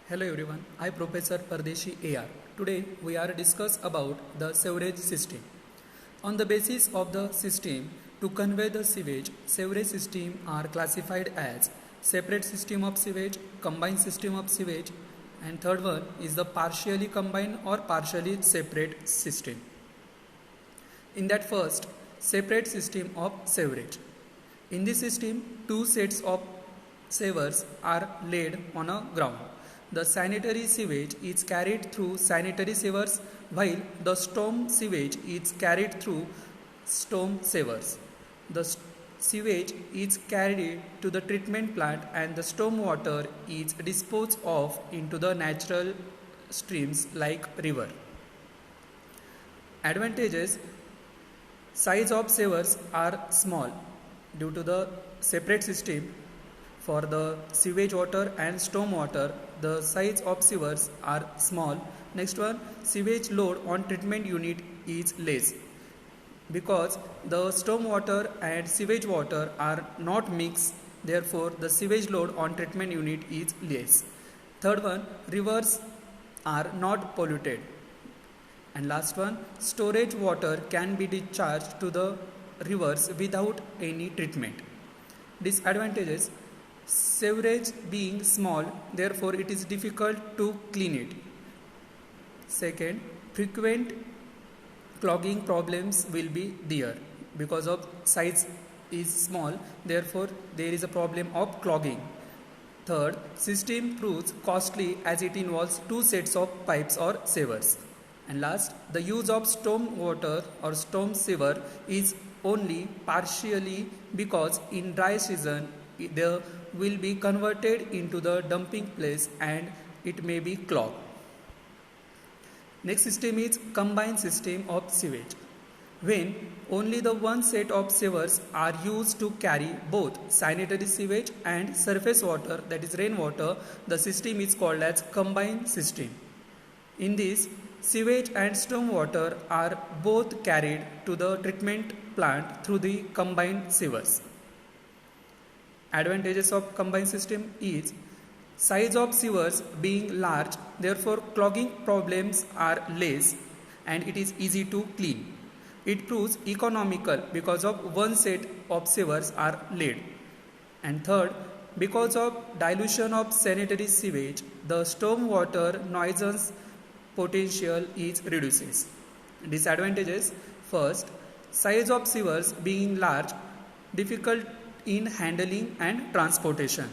Hello everyone, I Professor Pardeshi AR. Today we are discuss about the sewerage system. On the basis of the system to convey the sewerage system are classified as separate system of sewage, combined system of sewage, and third one is the partially combined or partially separate system. In that first, separate system of sewerage. In this system, two sets of sewers are laid on a ground. The sanitary sewage is carried through sanitary sewers while the storm sewage is carried through storm sewers. The sewage is carried to the treatment plant and the storm water is disposed of into the natural streams like river. Advantages: size of sewers are small due to the separate system. For the sewage water and storm water, the size of sewers are small. Next one, sewage load on treatment unit is less because the storm water and sewage water are not mixed. Therefore, the sewage load on treatment unit is less. Third one, rivers are not polluted. And last one, storage water can be discharged to the rivers without any treatment. Disadvantages: sewerage being small, therefore it is difficult to clean it. Second, frequent clogging problems will be there because of size is small, therefore there is a problem of clogging. Third, system proves costly as it involves two sets of pipes or sewers. And last, the use of storm water or storm sewer is only partially because in dry season there will be converted into the dumping place and it may be clogged. Next system is combined system of sewage. When only the one set of sewers are used to carry both sanitary sewage and surface water, that is rainwater, the system is called as combined system. In this, sewage and storm water are both carried to the treatment plant through the combined sewers. Advantages of combined system is size of sewers being large, therefore clogging problems are less and it is easy to clean. It proves economical because of one set of sewers are laid. And third, because of dilution of sanitary sewage, the storm water nuisance potential is reduces. Disadvantages: first, size of sewers being large, difficult in handling and transportation.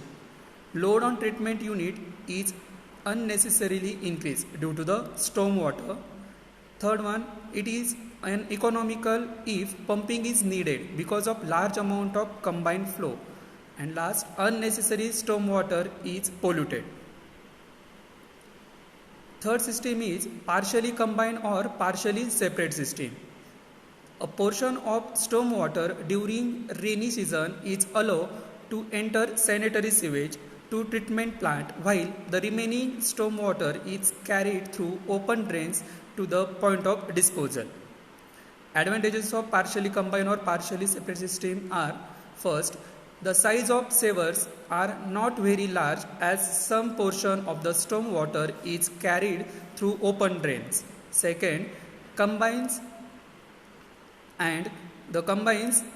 Load on treatment unit is unnecessarily increased due to the storm water. Third one, it is uneconomical if pumping is needed because of large amount of combined flow. And last, unnecessary storm water is polluted. Third system is partially combined or partially separate system. A portion of storm water during rainy season is allowed to enter sanitary sewage to treatment plant while the remaining storm water is carried through open drains to the point of disposal. Advantages of partially combined or partially separate system are: first, the size of sewers are not very large as some portion of the storm water is carried through open drains. Second, combines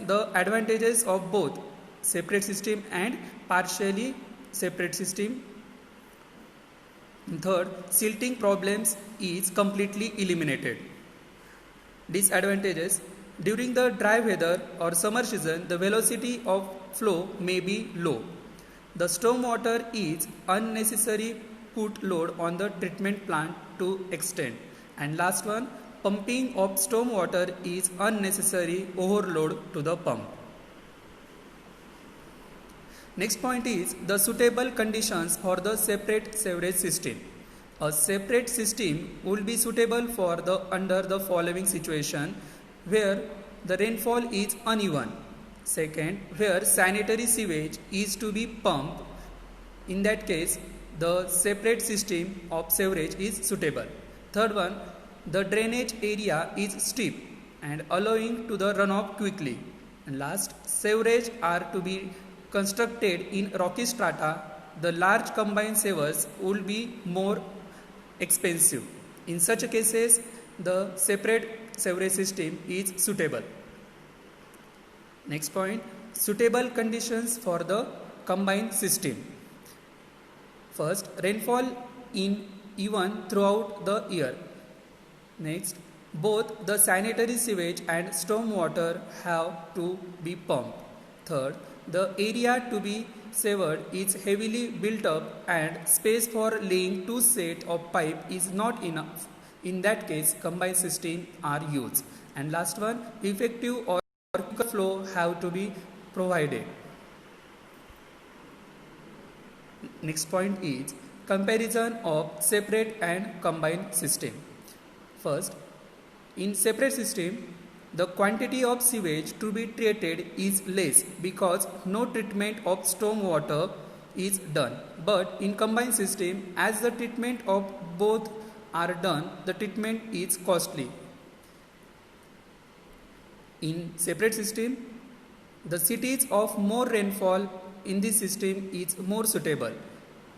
the advantages of both separate system and partially separate system. Third, silting problems is completely eliminated. Disadvantages: during the dry weather or summer season, the velocity of flow may be low. The storm water is unnecessary put load on the treatment plant to extend. And last one, pumping of storm water is unnecessary overload to the pump. Next point is the suitable conditions for the separate sewerage system. A separate system will be suitable for the under the following situation: where the rainfall is uneven. Second, where sanitary sewage is to be pumped. In that case, the separate system of sewerage is suitable. Third one, the drainage area is steep and allowing to the runoff quickly. And last, sewerage are to be constructed in rocky strata the large combined sewers would be more expensive. In such cases, the separate sewerage system is suitable. Next point, suitable conditions for the combined system. First, rainfall in even throughout the year. Next, both the sanitary sewage and storm water have to be pumped. Third, the area to be sewered is heavily built up and space for laying two sets of pipe is not enough. In that case, combined system are used. And last one, effective or quicker flow have to be provided. Next point is comparison of separate and combined system. First, in separate system, the quantity of sewage to be treated is less because no treatment of storm water is done. But in combined system, as the treatment of both are done, the treatment is costly. In separate system, the cities of more rainfall in this system is more suitable.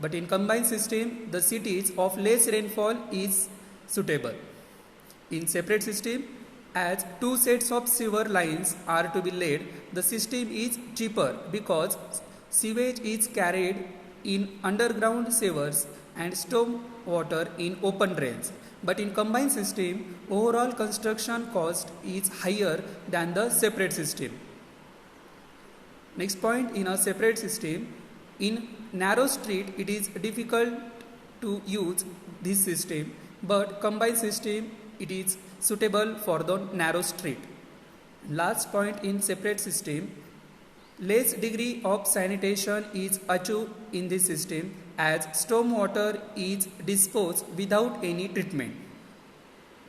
But in combined system, the cities of less rainfall is suitable. In separate system, as two sets of sewer lines are to be laid, the system is cheaper because sewage is carried in underground sewers and storm water in open drains. But in combined system, overall construction cost is higher than the separate system. Next point, in a separate system, in narrow street it is difficult to use this system, but combined system it is suitable for the narrow street. Last point, in separate system, less degree of sanitation is achieved in this system as storm water is disposed without any treatment.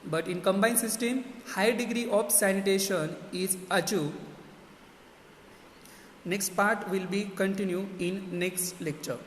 But in combined system, high degree of sanitation is achieved. Next part will be continue in next lecture.